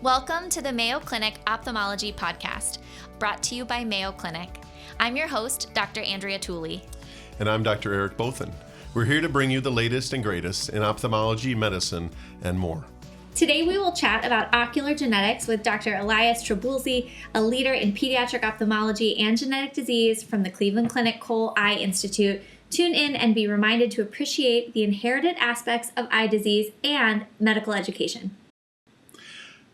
Welcome to the Mayo Clinic Ophthalmology Podcast, brought to you by Mayo Clinic. I'm your host, Dr. Andrea Tooley. And I'm Dr. Eric Bothan. We're here to bring you the latest and greatest in ophthalmology, medicine, and more. Today we will chat about ocular genetics with Dr. Elias Traboulsi, a leader in pediatric ophthalmology and genetic disease from the Cleveland Clinic Cole Eye Institute. Tune in and be reminded to appreciate the inherited aspects of eye disease and medical education.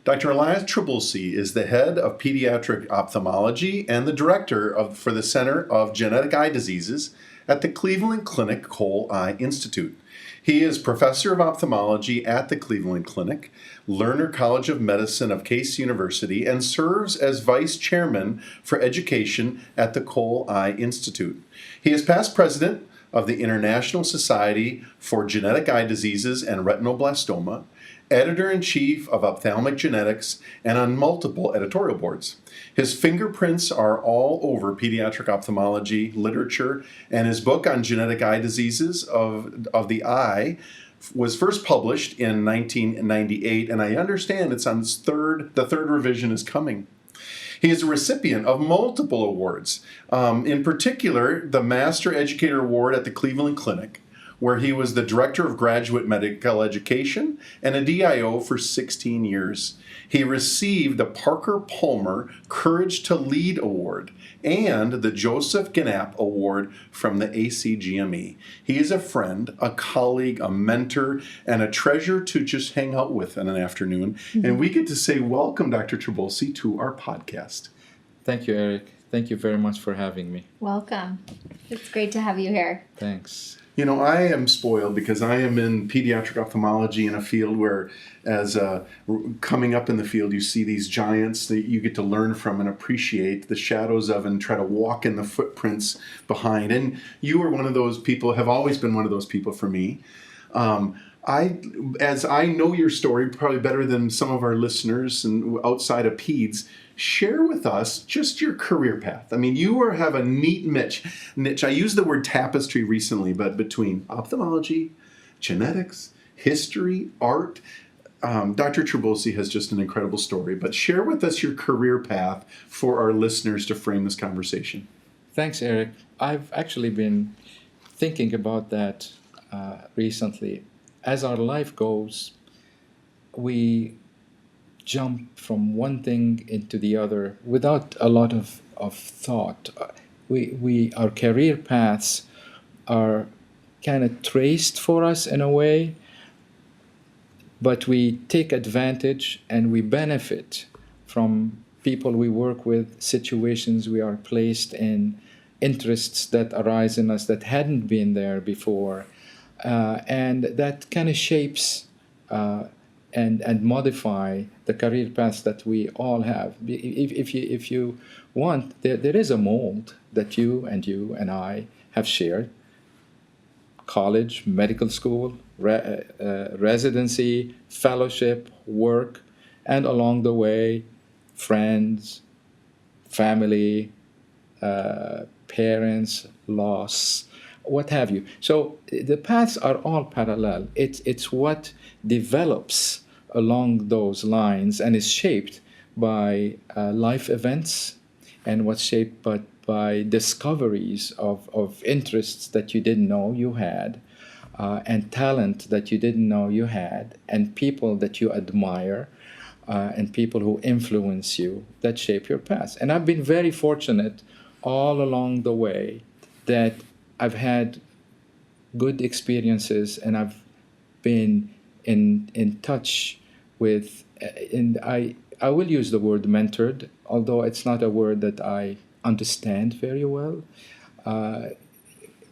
Dr. Elias Traboulsi is the head of pediatric ophthalmology and the director for the Center of Genetic Eye Diseases at the Cleveland Clinic Cole Eye Institute. He is professor of ophthalmology at the Cleveland Clinic, Lerner College of Medicine of Case University, and serves as vice chairman for education at the Cole Eye Institute. He is past president of the International Society for Genetic Eye Diseases and Retinoblastoma, editor-in-chief of Ophthalmic Genetics, and on multiple editorial boards. His fingerprints are all over pediatric ophthalmology literature, and his book on genetic eye diseases of the eye was first published in 1998, and I understand it's on the third revision is coming. He is a recipient of multiple awards, in particular the Master Educator Award at the Cleveland Clinic, where he was the Director of Graduate Medical Education and a DIO for 16 years. He received the Parker Palmer Courage to Lead Award and the Joseph Gnapp Award from the ACGME. He is a friend, a colleague, a mentor, and a treasure to just hang out with in an afternoon. Mm-hmm. And we get to say, welcome, Dr. Traboulsi, to our podcast. Thank you, Eric. Thank you very much for having me. Welcome. It's great to have you here. Thanks. You know, I am spoiled because I am in pediatric ophthalmology in a field where, as coming up in the field, you see these giants that you get to learn from and appreciate the shadows of and try to walk in the footprints behind. And you are one of those people, have always been one of those people for me. As I know your story probably better than some of our listeners and outside of peds, share with us just your career path. I mean, you have a neat niche. I used the word tapestry recently, but between ophthalmology, genetics, history, art, Dr. Traboulsi has just an incredible story. But share with us your career path for our listeners to frame this conversation. Thanks, Eric. I've actually been thinking about that recently. As our life goes, we jump from one thing into the other without a lot of thought. Our career paths are kind of traced for us in a way, but we take advantage and we benefit from people we work with, situations we are placed in, interests that arise in us that hadn't been there before, and that kind of shapes and modify the career paths that we all have. If you want, there is a mold that you and I have shared. College, medical school, residency, fellowship, work, and along the way, friends, family, parents, loss, what have you. So the paths are all parallel. It's what develops along those lines and is shaped by life events and what's shaped by discoveries of interests that you didn't know you had, and talent that you didn't know you had, and people that you admire, and people who influence you that shape your path. And I've been very fortunate all along the way that I've had good experiences, and I've been in touch with, and I will use the word mentored, although it's not a word that I understand very well,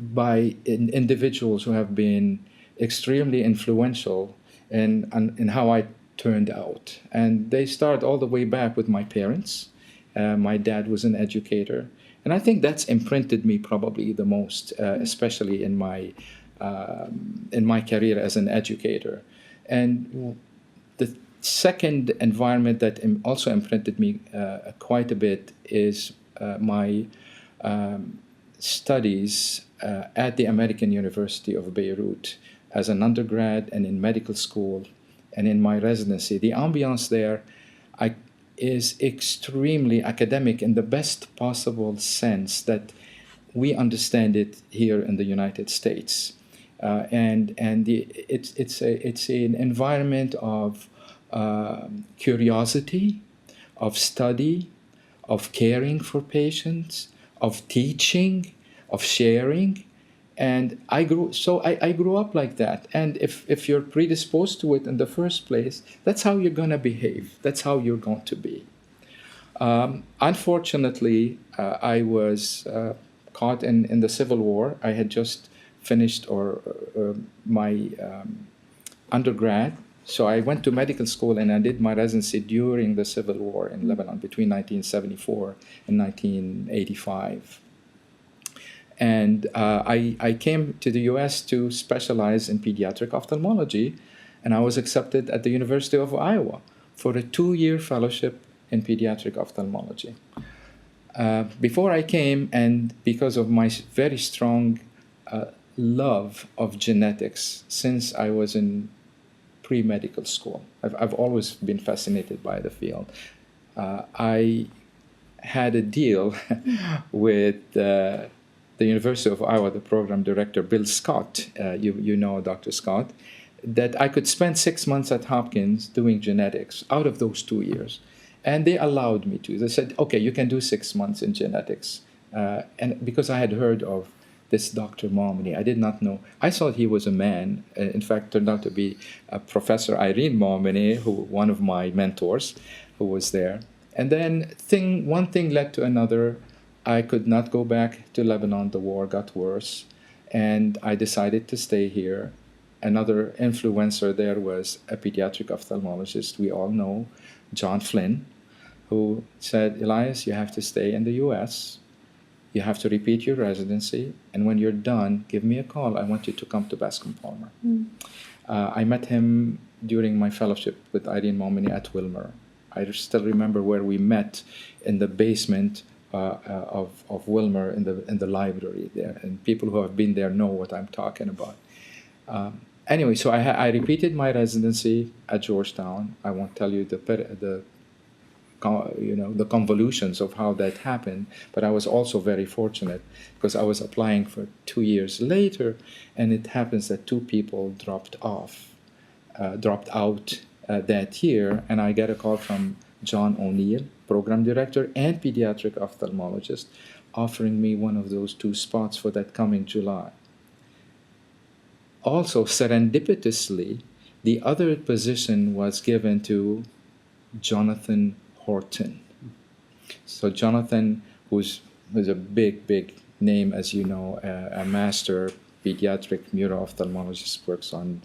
by individuals who have been extremely influential in how I turned out. And they start all the way back with my parents. My dad was an educator. And I think that's imprinted me probably the most, especially in my career as an educator. And the second environment that also imprinted me quite a bit is my studies at the American University of Beirut as an undergrad and in medical school and in my residency. The ambiance there, is extremely academic in the best possible sense that we understand it here in the United States, it's an environment of curiosity, of study, of caring for patients, of teaching, of sharing. And I grew up like that. And if you're predisposed to it in the first place, that's how you're going to behave. That's how you're going to be. Unfortunately, I was caught in the Civil War. I had just finished my undergrad. So I went to medical school and I did my residency during the Civil War in Lebanon between 1974 and 1985. And I came to the U.S. to specialize in pediatric ophthalmology, and I was accepted at the University of Iowa for a 2-year fellowship in pediatric ophthalmology. Before I came, and because of my very strong love of genetics since I was in pre-medical school, I've always been fascinated by the field. I had a deal with the University of Iowa, the program director, Bill Scott, you know Dr. Scott, that I could spend 6 months at Hopkins doing genetics out of those 2 years. And they allowed me to. They said, okay, you can do 6 months in genetics. And because I had heard of this Dr. Momini, I did not know. I thought he was a man. In fact, turned out to be Professor Irene Momini, one of my mentors, who was there. And then one thing led to another. I could not go back to Lebanon. The war got worse. And I decided to stay here. Another influencer there was a pediatric ophthalmologist we all know, John Flynn, who said, Elias, you have to stay in the U.S., you have to repeat your residency, and when you're done, give me a call. I want you to come to Bascom Palmer. I met him during my fellowship with Irene Momini at Wilmer. I still remember where we met in the basement of Wilmer in the library there, and people who have been there know what I'm talking about. Anyway, so I repeated my residency at Georgetown. I won't tell you the convolutions of how that happened, but I was also very fortunate because I was applying for 2 years later, and it happens that 2 people dropped out that year, and I get a call from John O'Neill, program director and pediatric ophthalmologist, offering me one of those 2 spots for that coming July. Also, serendipitously, the other position was given to Jonathan Horton. So Jonathan, who's a big name, as you know, a master pediatric neuro-ophthalmologist, works on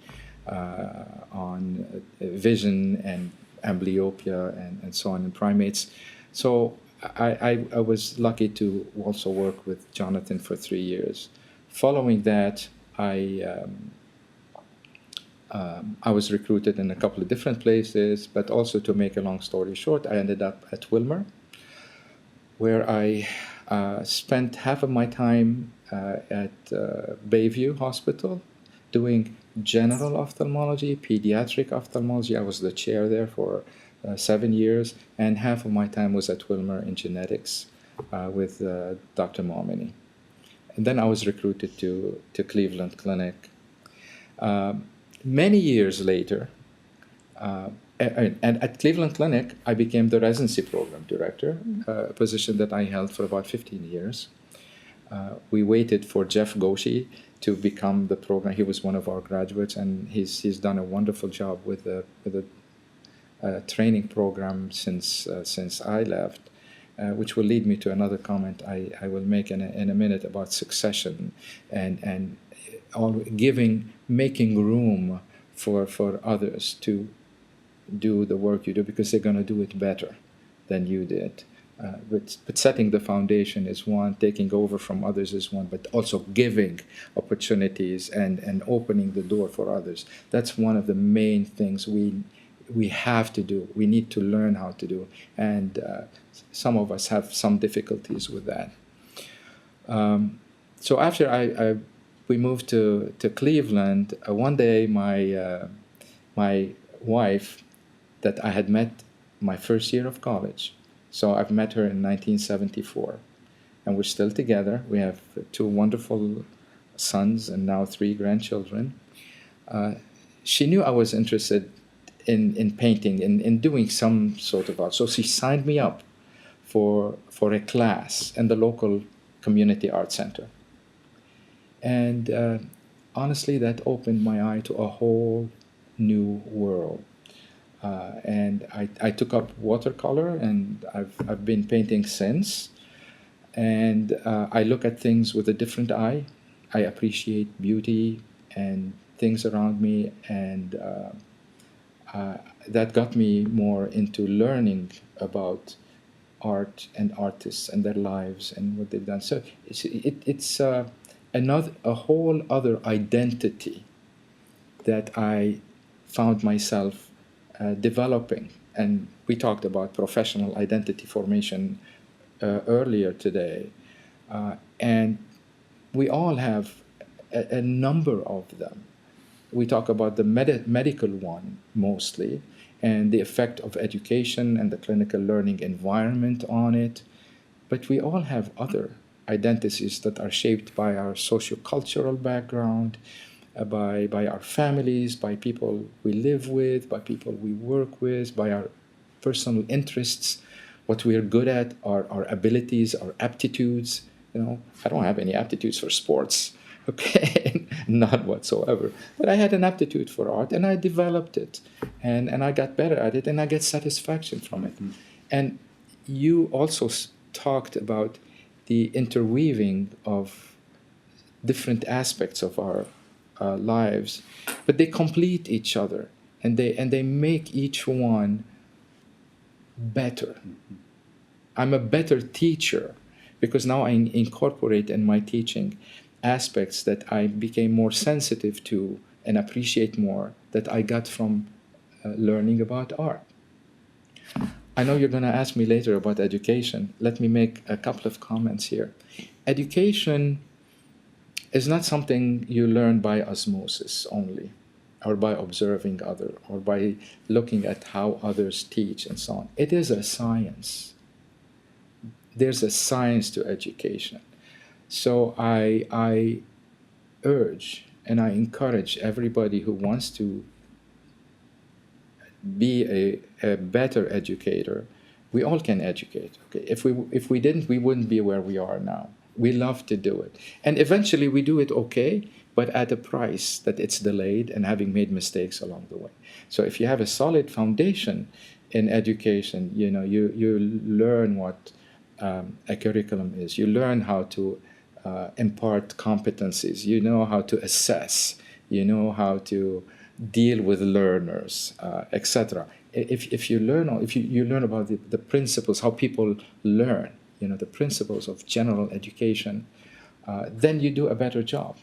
vision and amblyopia and so on in primates. So I was lucky to also work with Jonathan for 3 years. Following that, I was recruited in a couple of different places, but also, to make a long story short, I ended up at Wilmer, where I spent half of my time at Bayview Hospital doing general ophthalmology, pediatric ophthalmology. I was the chair there for 7 years, and half of my time was at Wilmer in genetics with Dr. Momini. And then I was recruited to Cleveland Clinic. Many years later, and at Cleveland Clinic, I became the residency program director, a position that I held for about 15 years. We waited for Jeff Goshi to become the program. He was one of our graduates, and he's done a wonderful job with the training program since I left. Which will lead me to another comment I will make in a minute about succession and making room for others to do the work you do, because they're going to do it better than you did. But setting the foundation is one, taking over from others is one, but also giving opportunities and opening the door for others. That's one of the main things we have to do. We need to learn how to do, and some of us have some difficulties with that. So after we moved to Cleveland, one day my wife that I had met my first year of college. So I've met her in 1974, and we're still together. We have two wonderful sons and now three grandchildren. She knew I was interested in painting, in doing some sort of art. So she signed me up for a class in the local community art center. And honestly, that opened my eye to a whole new world. And I took up watercolor, and I've been painting since. And I look at things with a different eye. I appreciate beauty and things around me, and that got me more into learning about art and artists and their lives and what they've done. So it's a whole other identity that I found myself developing. And we talked about professional identity formation earlier today. And we all have a number of them. We talk about the medical one mostly, and the effect of education and the clinical learning environment on it. But we all have other identities that are shaped by our sociocultural background, by our families, by people we live with, by people we work with, by our personal interests, what we are good at, our abilities, our aptitudes. I don't have any aptitudes for sports, okay, not whatsoever. But I had an aptitude for art, and I developed it, and I got better at it, and I get satisfaction from it. And you also talked about the interweaving of different aspects of our lives, but they complete each other, and they make each one better. I'm a better teacher because now I incorporate in my teaching aspects that I became more sensitive to and appreciate more that I got from learning about art. I know you're going to ask me later about education. Let me make a couple of comments here. Education is not something you learn by osmosis only, or by observing others, or by looking at how others teach and so on. It is a science. There's a science to education. So I urge and I encourage everybody who wants to be a better educator. We all can educate. Okay? If we didn't, we wouldn't be where we are now. We love to do it. And eventually we do it okay, but at a price that it's delayed and having made mistakes along the way. So if you have a solid foundation in education, you learn what a curriculum is. You learn how to impart competencies. You know how to assess. You know how to deal with learners, etc. If you learn about the principles, how people learn, the principles of general education, then you do a better job.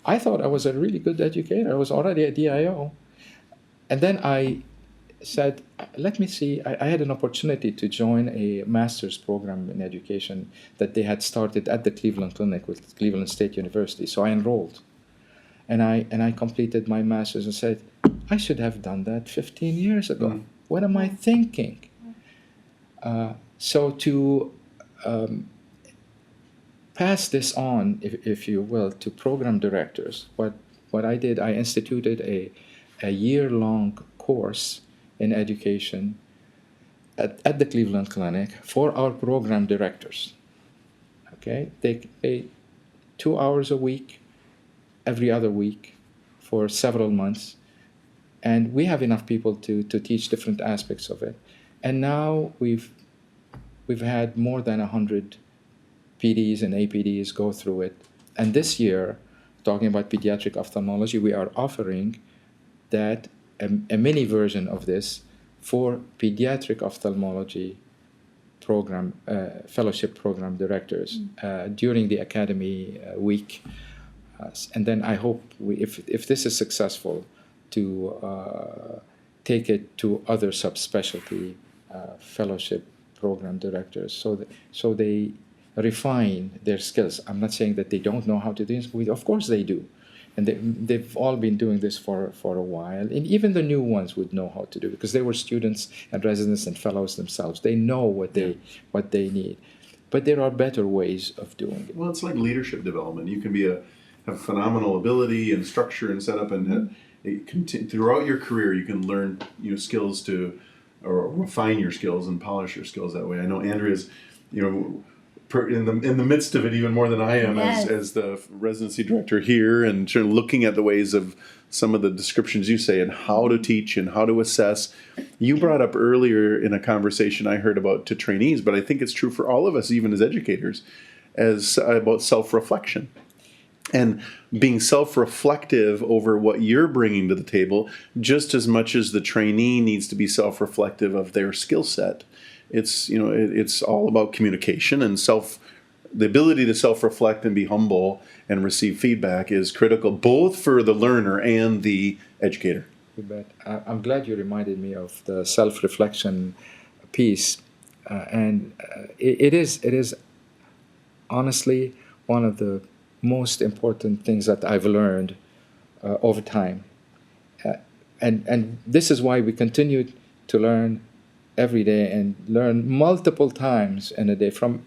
I thought I was a really good educator. I was already a DIO. And then I said, let me see. I had an opportunity to join a master's program in education that they had started at the Cleveland Clinic with Cleveland State University. So I enrolled. And I completed my master's and said, I should have done that 15 years ago. What am I thinking? So to pass this on, if you will, to program directors, what I did, I instituted a year-long course in education at the Cleveland Clinic for our program directors. Okay, they pay 2 hours a week, every other week, for several months, and we have enough people to teach different aspects of it. And now we've had more than 100 PDs and APDs go through it. And this year, talking about pediatric ophthalmology, we are offering that a mini version of this for pediatric ophthalmology program fellowship program directors during the academy week. And then I hope if this is successful, to take it to other subspecialty fellowship program directors, so they refine their skills. I'm not saying that they don't know how to do this. Of course they do, And they've all been doing this for a while. And even the new ones would know how to do it because they were students and residents and fellows themselves. They know what they need. But there are better ways of doing it. Well, it's like leadership development. You can have phenomenal ability and structure and setup, and throughout your career, you can learn skills or refine your skills and polish your skills that way. I know Andrea's, in the midst of it even more than I am as the residency director here, and sort of looking at the ways of some of the descriptions you say and how to teach and how to assess. You brought up earlier in a conversation I heard about to trainees, but I think it's true for all of us, even as educators, about self-reflection. And being self-reflective over what you're bringing to the table, just as much as the trainee needs to be self-reflective of their skill set. It's all about communication, and the ability to self-reflect and be humble and receive feedback is critical, both for the learner and the educator. You bet. I'm glad you reminded me of the self-reflection piece, and it is honestly one of the most important things that I've learned over time, and this is why we continue to learn every day and learn multiple times in a day from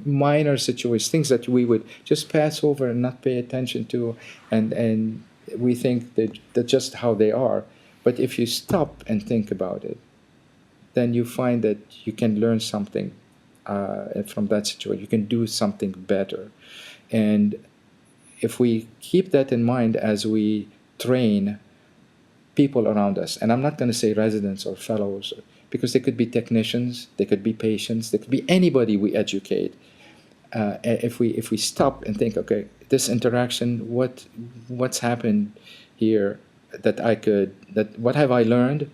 minor situations, things that we would just pass over and not pay attention to, and we think that that's just how they are. But if you stop and think about it, then you find that you can learn something from that situation. You can do something better. And if we keep that in mind as we train people around us, and I'm not going to say residents or fellows, because they could be technicians, they could be patients, they could be anybody we educate. If we stop and think, okay, this interaction, what's happened here what have I learned?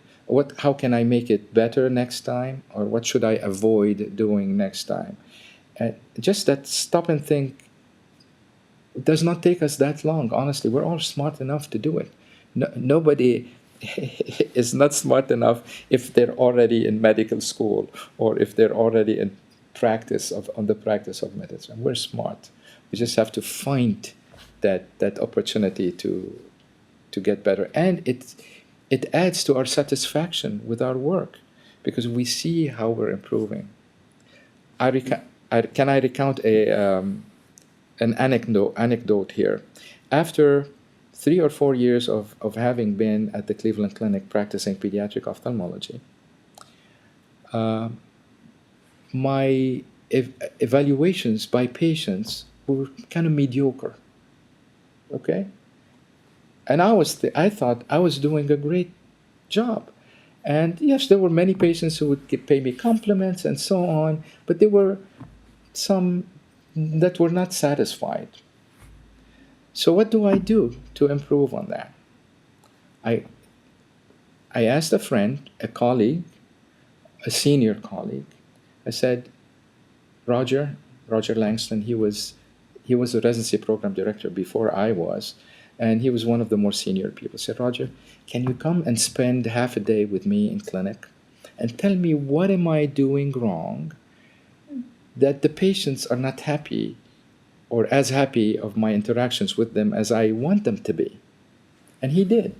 How can I make it better next time? Or what should I avoid doing next time? Just that stop and think does not take us that long. Honestly, we're all smart enough to do it. Nobody is not smart enough if they're already in medical school or if they're already in on the practice of medicine. We're smart. We just have to find that opportunity to get better, and it adds to our satisfaction with our work because we see how we're improving. Can I recount an anecdote here? After 3 or 4 years of having been at the Cleveland Clinic practicing pediatric ophthalmology, my evaluations by patients were kind of mediocre. Okay? And I thought I was doing a great job. And yes, there were many patients who would pay me compliments and so on, but there were some that were not satisfied. So what do I do to improve on that? I asked a friend, a colleague, a senior colleague. I said, Roger Langston, he was a residency program director before I was, and he was one of the more senior people. I said, Roger, can you come and spend half a day with me in clinic and tell me what am I doing wrong that the patients are not happy or as happy of my interactions with them as I want them to be? And he did.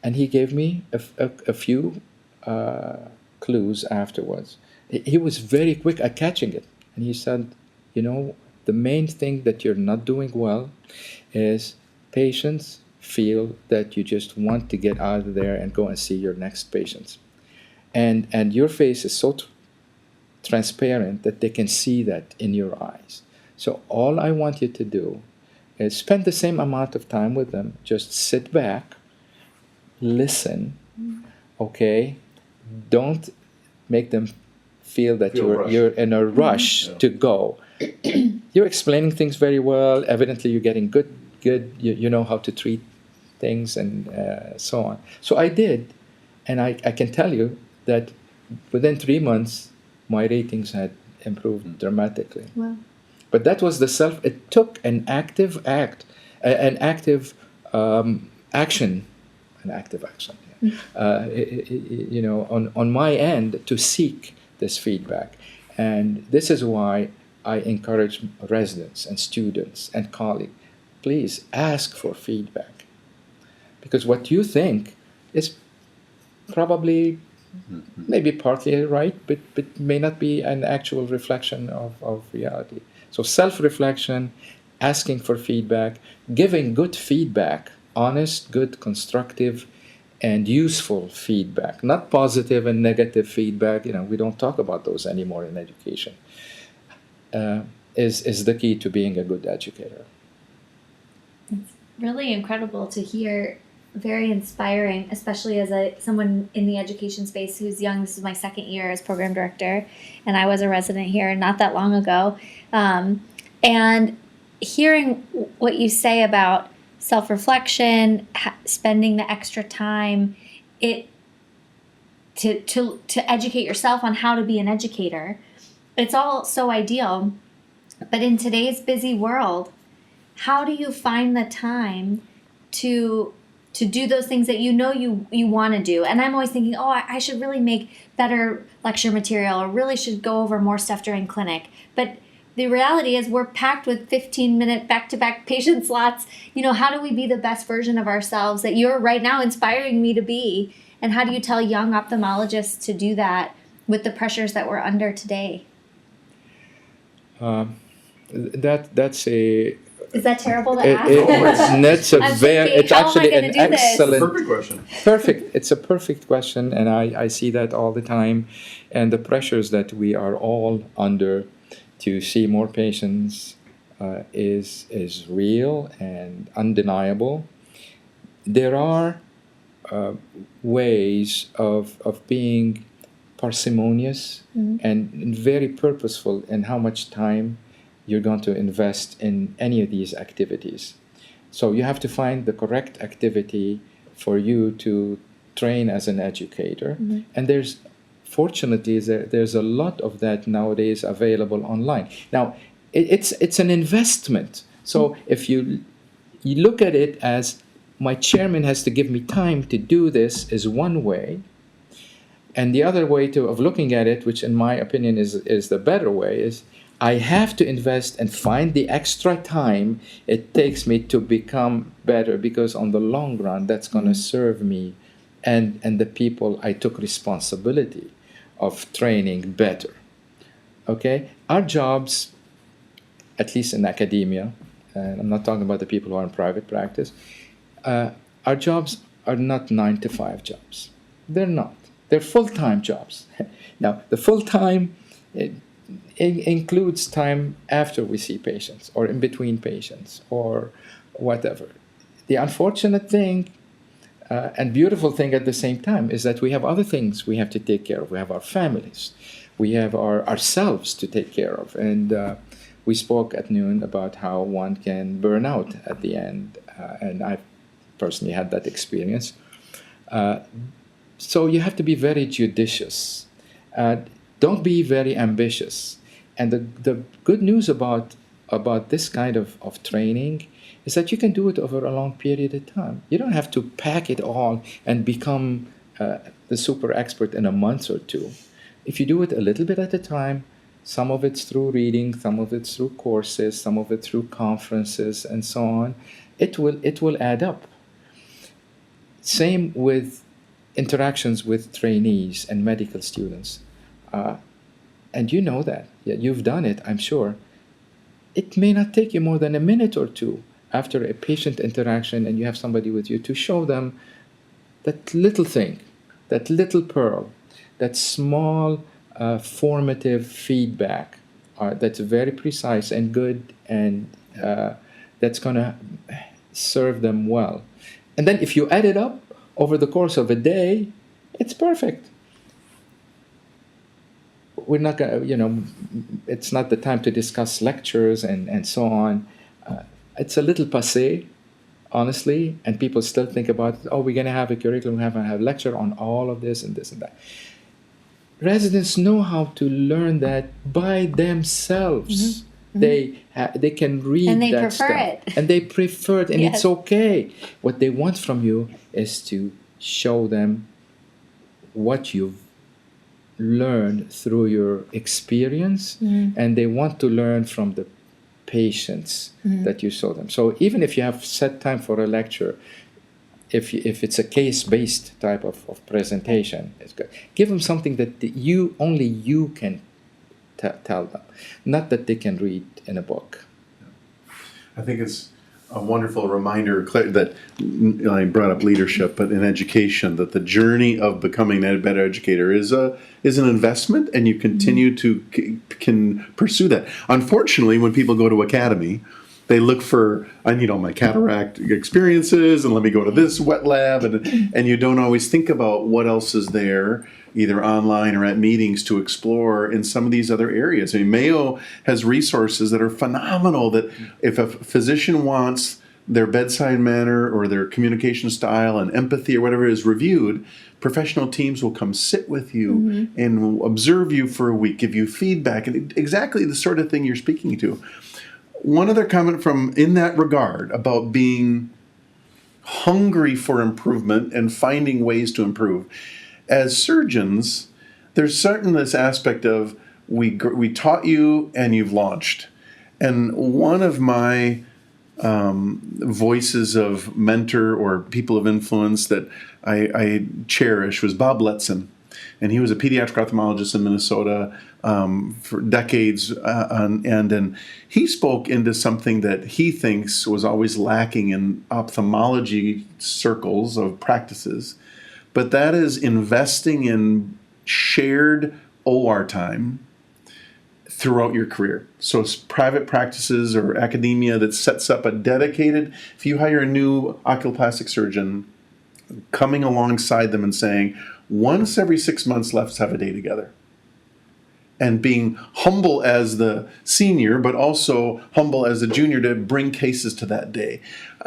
And he gave me a few clues afterwards. He was very quick at catching it. And he said, the main thing that you're not doing well is patients feel that you just want to get out of there and go and see your next patients. And your face is so transparent that they can see that in your eyes. So all I want you to do is spend the same amount of time with them. Just sit back, listen, okay? Don't make them feel that you're in a rush to go. You're explaining things very well. Evidently, you're getting good. You know how to treat things and so on. So I did, and I can tell you that within 3 months, my ratings had improved dramatically. Wow. But that was it took an active action, on my end to seek this feedback. And this is why I encourage residents and students and colleagues, please ask for feedback. Because what you think is probably maybe partly right, but may not be an actual reflection of reality. So self-reflection, asking for feedback, giving good feedback, honest, good, constructive, and useful feedback, not positive and negative feedback. We don't talk about those anymore in education. Is the key to being a good educator. It's really incredible to hear. Very inspiring, especially as someone in the education space who's young. This is my second year as program director, and I was a resident here not that long ago. And hearing what you say about self-reflection, spending the extra time, to educate yourself on how to be an educator, it's all so ideal. But in today's busy world, how do you find the time to do those things that you want to do? And I'm always thinking, I should really make better lecture material, or really should go over more stuff during clinic. But the reality is we're packed with 15-minute back-to-back patient slots. How do we be the best version of ourselves that you're right now inspiring me to be? And how do you tell young ophthalmologists to do that with the pressures that we're under today? That's a... Is that terrible to ask? It's actually an excellent, perfect question. It's a perfect question, and I see that all the time. And the pressures that we are all under to see more patients is real and undeniable. There are ways of being parsimonious and very purposeful in how much time you're going to invest in any of these activities. So you have to find the correct activity for you to train as an educator. And fortunately, there's a lot of that nowadays available online. Now, it's an investment. So if you look at it as my chairman has to give me time to do this, is one way. And the other way of looking at it, which in my opinion is the better way, is I have to invest and find the extra time it takes me to become better, because on the long run, that's going to serve me and the people I took responsibility of training better. Okay? Our jobs, at least in academia, and I'm not talking about the people who are in private practice, our jobs are not 9-to-5 jobs. They're not. They're full-time jobs. Now, the full-time includes time after we see patients, or in between patients, or whatever. The unfortunate thing and beautiful thing at the same time is that we have other things we have to take care of. We have our families. We have ourselves to take care of. And we spoke at noon about how one can burn out at the end. And I've personally had that experience. So you have to be very judicious. Don't be very ambitious. And the good news about this kind of training is that you can do it over a long period of time. You don't have to pack it all and become the super expert in a month or two. If you do it a little bit at a time, some of it's through reading, some of it's through courses, some of it through conferences, and so on, it will add up. Same with interactions with trainees and medical students. And you know that. Yeah, you've done it, I'm sure. It may not take you more than a minute or two after a patient interaction and you have somebody with you to show them that little thing, that little pearl, that small formative feedback that's very precise and good, and that's going to serve them well. And then if you add it up over the course of a day, it's perfect. We're not going to, it's not the time to discuss lectures and so on. It's a little passé, honestly, and people still think about, we're going to have a curriculum, we're going to have a lecture on all of this and that. Residents know how to learn that by themselves. Mm-hmm. They can read and they that prefer stuff. it. And they prefer it, and yes. It's okay. What they want from you is to show them what you've learned through your experience, and they want to learn from the patients that you saw them. So even if you have set time for a lecture, if it's a case-based type of presentation, it's good. Give them something that only you can tell them, not that they can read in a book. I think it's a wonderful reminder that I brought up leadership, but in education, that the journey of becoming a better educator is an investment, and you continue to can pursue that. Unfortunately, when people go to academy, they look for, I need all my cataract experiences, and let me go to this wet lab, and you don't always think about what else is there, either online or at meetings, to explore in some of these other areas. I mean, Mayo has resources that are phenomenal, that if a physician wants their bedside manner or their communication style and empathy or whatever is reviewed, professional teams will come sit with you and observe you for a week, give you feedback, and exactly the sort of thing you're speaking to. One other comment from in that regard about being hungry for improvement and finding ways to improve. As surgeons, there's certainly this aspect of we taught you and you've launched. And one of my voices of mentor or people of influence that I cherish was Bob Letson. And he was a pediatric ophthalmologist in Minnesota for decades. And he spoke into something that he thinks was always lacking in ophthalmology circles of practices. But that is investing in shared OR time throughout your career. So it's private practices or academia that sets up a dedicated, if you hire a new oculoplastic surgeon, coming alongside them and saying, once every 6 months, let's have a day together. And being humble as the senior, but also humble as the junior to bring cases to that day.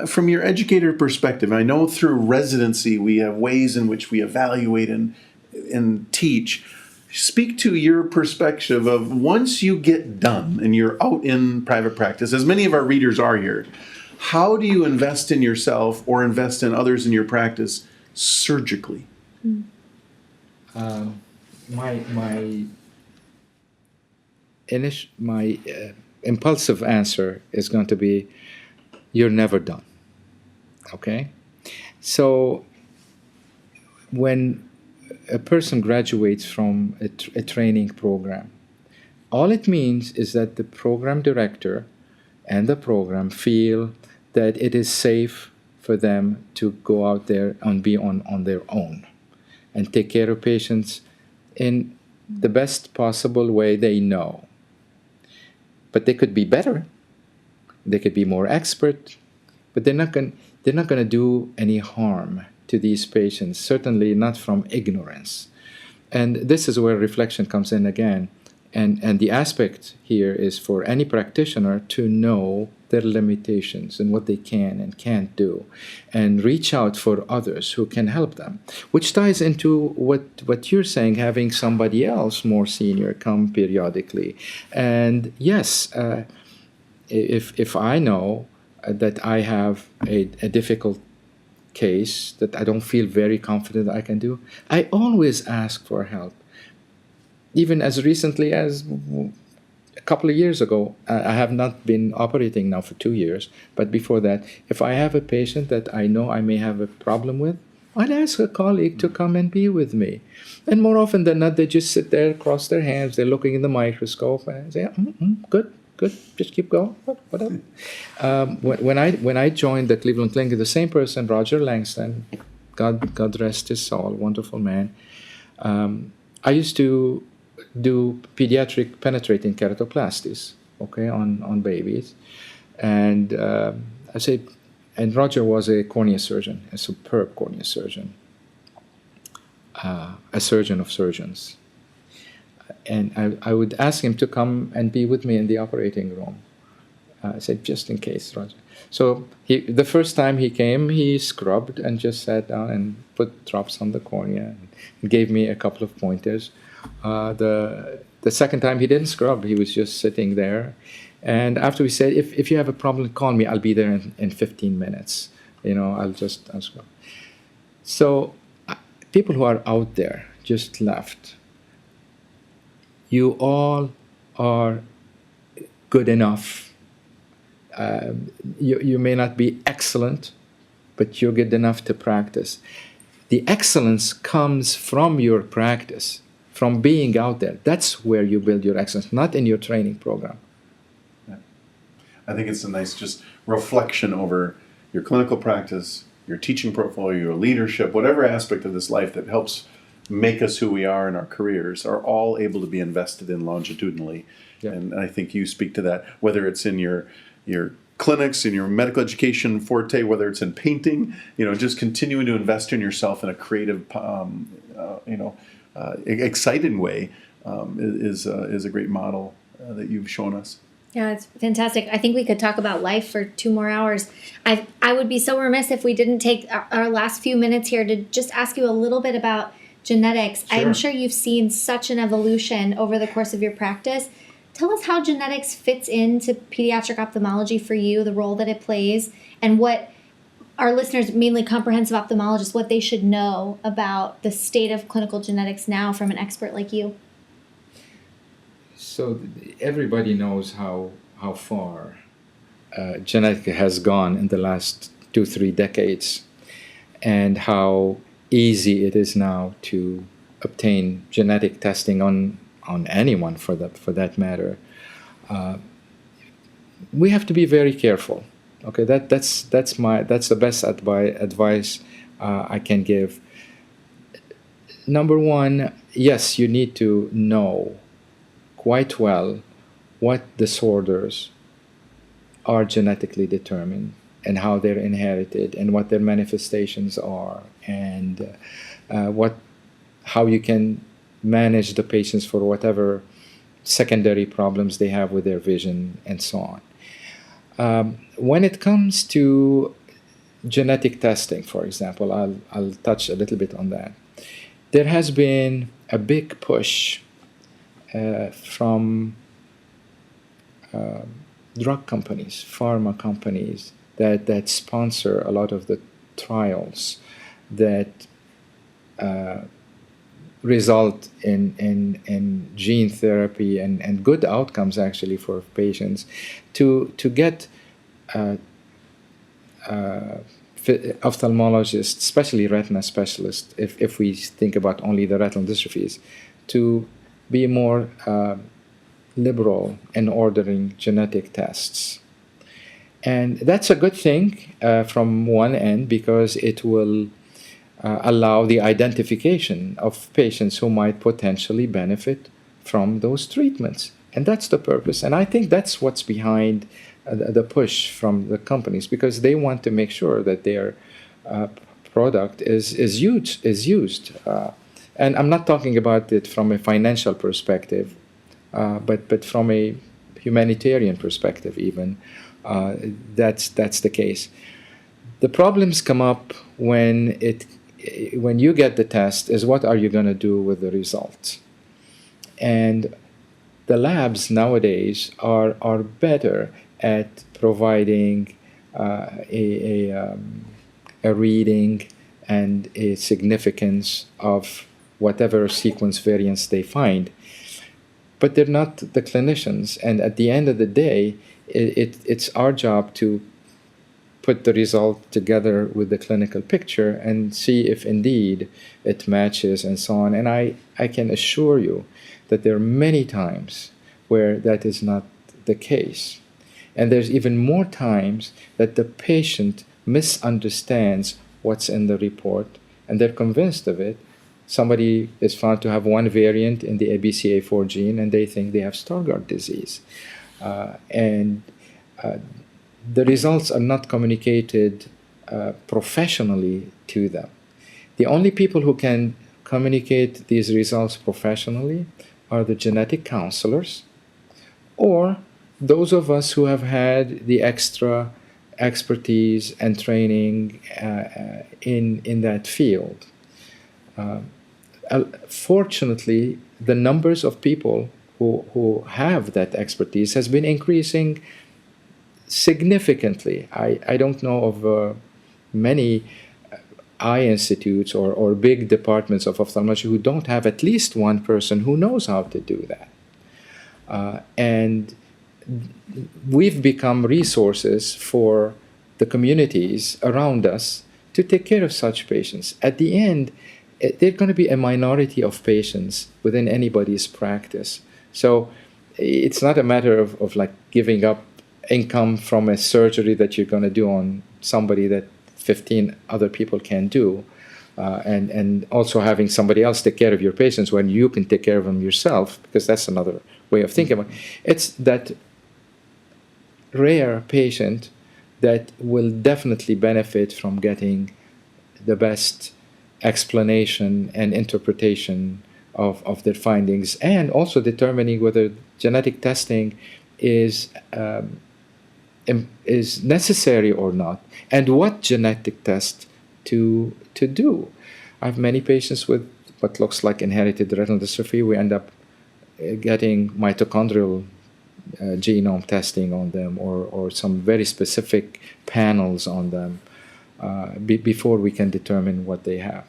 From your educator perspective, I know through residency we have ways in which we evaluate and teach. Speak to your perspective of once you get done and you're out in private practice, as many of our readers are here, how do you invest in yourself or invest in others in your practice surgically? My impulsive answer is going to be, you're never done. Okay? So when a person graduates from a training program, all it means is that the program director and the program feel that it is safe for them to go out there and be on their own and take care of patients in the best possible way they know. But they could be better, they could be more expert, but they're not going to do any harm to these patients, certainly not from ignorance. And this is where reflection comes in again. And the aspect here is for any practitioner to know their limitations and what they can and can't do, and reach out for others who can help them, which ties into what you're saying, having somebody else more senior come periodically. And yes, if I know that I have a difficult case that I don't feel very confident I can do, I always ask for help. Even as recently as a couple of years ago, I have not been operating now for 2 years, but before that, if I have a patient that I know I may have a problem with, I'd ask a colleague to come and be with me. And more often than not, they just sit there, cross their hands, they're looking in the microscope, and say, good, just keep going, whatever. When I joined the Cleveland Clinic, the same person, Roger Langston, God rest his soul, wonderful man, I used to do pediatric penetrating keratoplasties, okay, on babies. And and Roger was a cornea surgeon, a superb cornea surgeon, a surgeon of surgeons. And I would ask him to come and be with me in the operating room. I said, just in case, Roger. So the first time he came, he scrubbed and just sat down and put drops on the cornea and gave me a couple of pointers. The second time he didn't scrub, he was just sitting there. And after we said, if you have a problem, call me, I'll be there in 15 minutes. I'll scrub. So people who are out there just left, you all are good enough You may not be excellent, but you're good enough to practice. The excellence comes from your practice, from being out there. That's where you build your excellence, not in your training program. I think it's a nice just reflection over your clinical practice, your teaching portfolio, your leadership, whatever aspect of this life that helps make us who we are in our careers are all able to be invested in longitudinally. Yeah. And I think you speak to that, whether it's in your clinics, in your medical education forte, whether it's in painting, just continuing to invest in yourself in a creative, exciting way is a great model that you've shown us. Yeah, it's fantastic. I think we could talk about life for 2 more hours. I would be so remiss if we didn't take our last few minutes here to just ask you a little bit about genetics. Sure. I'm sure you've seen such an evolution over the course of your practice. Tell us how genetics fits into pediatric ophthalmology for you, the role that it plays, and what our listeners, mainly comprehensive ophthalmologists, what they should know about the state of clinical genetics now from an expert like you. So everybody knows how far genetic has gone in the last 2-3 decades, and how easy it is now to obtain genetic testing on anyone for that matter. We have to be very careful. Okay, that's the best advice I can give. Number one, yes, you need to know quite well what disorders are genetically determined and how they're inherited and what their manifestations are, and how you can manage the patients for whatever secondary problems they have with their vision and so on. When it comes to genetic testing, for example, I'll touch a little bit on that. There has been a big push from drug companies, pharma companies that sponsor a lot of the trials that result in gene therapy and good outcomes actually for patients to get ophthalmologists, especially retina specialists, if we think about only the retinal dystrophies, to be more liberal in ordering genetic tests. And that's a good thing from one end, because it will allow the identification of patients who might potentially benefit from those treatments. And that's the purpose. And I think that's what's behind the push from the companies, because they want to make sure that their product is used. And I'm not talking about it from a financial perspective, but from a humanitarian perspective even. That's the case. The problems come up when you get the test is what are you going to do with the results? And the labs nowadays are better at providing a reading and a significance of whatever sequence variants they find. But they're not the clinicians, and at the end of the day, it's our job to put the result together with the clinical picture and see if indeed it matches and so on. And I can assure you that there are many times where that is not the case. And there's even more times that the patient misunderstands what's in the report and they're convinced of it. Somebody is found to have one variant in the ABCA4 gene and they think they have Stargardt disease. The results are not communicated professionally to them. The only people who can communicate these results professionally are the genetic counselors or those of us who have had the extra expertise and training in that field. Fortunately, the numbers of people who have that expertise has been increasing significantly. I don't know of many eye institutes or big departments of ophthalmology who don't have at least one person who knows how to do that. And we've become resources for the communities around us to take care of such patients. At the end, they're going to be a minority of patients within anybody's practice. So it's not a matter of like giving up income from a surgery that you're going to do on somebody that 15 other people can do, and also having somebody else take care of your patients when you can take care of them yourself, because that's another way of thinking about it. It's that rare patient that will definitely benefit from getting the best explanation and interpretation of their findings, and also determining whether genetic testing is necessary or not, and what genetic test to do. I have many patients with what looks like inherited retinal dystrophy. We end up getting mitochondrial genome testing on them, or some very specific panels on them before we can determine what they have.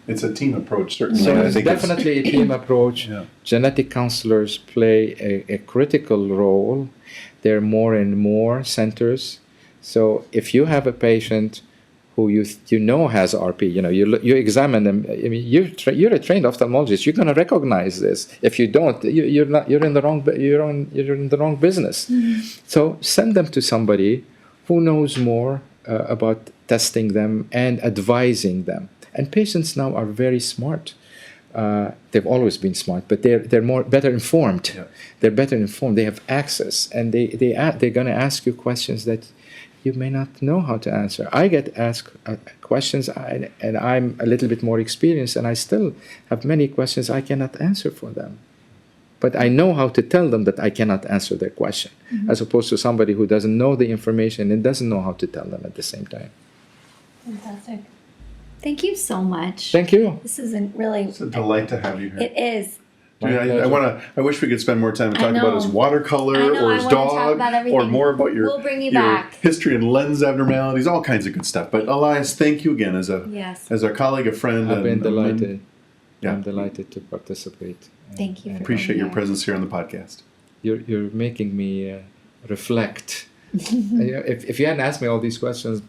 It's a team approach, certainly. So I it's think definitely a team approach. Yeah. Genetic counselors play a critical role. There are more and more centers. So if you have a patient who you know has RP, you examine them. I mean, you're a trained ophthalmologist. You're going to recognize this. If you don't, you're in the wrong business. Mm-hmm. So send them to somebody who knows more about testing them and advising them. And patients now are very smart. They've always been smart, but they're better informed. Yeah. They're better informed. They have access, and they're going to ask you questions that you may not know how to answer. I get asked questions, and I'm a little bit more experienced, and I still have many questions I cannot answer for them. But I know how to tell them that I cannot answer their question, mm-hmm. as opposed to somebody who doesn't know the information and doesn't know how to tell them at the same time. Fantastic. Thank you so much. Thank you. This is it's a delight to have you here. It is. I wish we could spend more time to talk about his watercolor or his dog, or more about your history and lens abnormalities, all kinds of good stuff. But Elias, thank you again as our colleague, a friend. I've been delighted. I'm delighted to participate. Thank you. Appreciate your presence here on the podcast. You're making me reflect. If you hadn't asked me all these questions,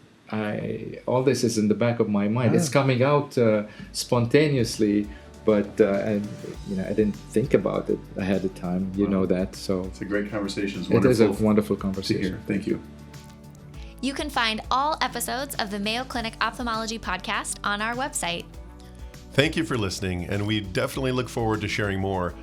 all this is in the back of my mind. It's coming out spontaneously, but I didn't think about it ahead of time. You know that, so it's a great conversation. It is a wonderful conversation. Thank you. You can find all episodes of the Mayo Clinic Ophthalmology Podcast on our website. Thank you for listening, and we definitely look forward to sharing more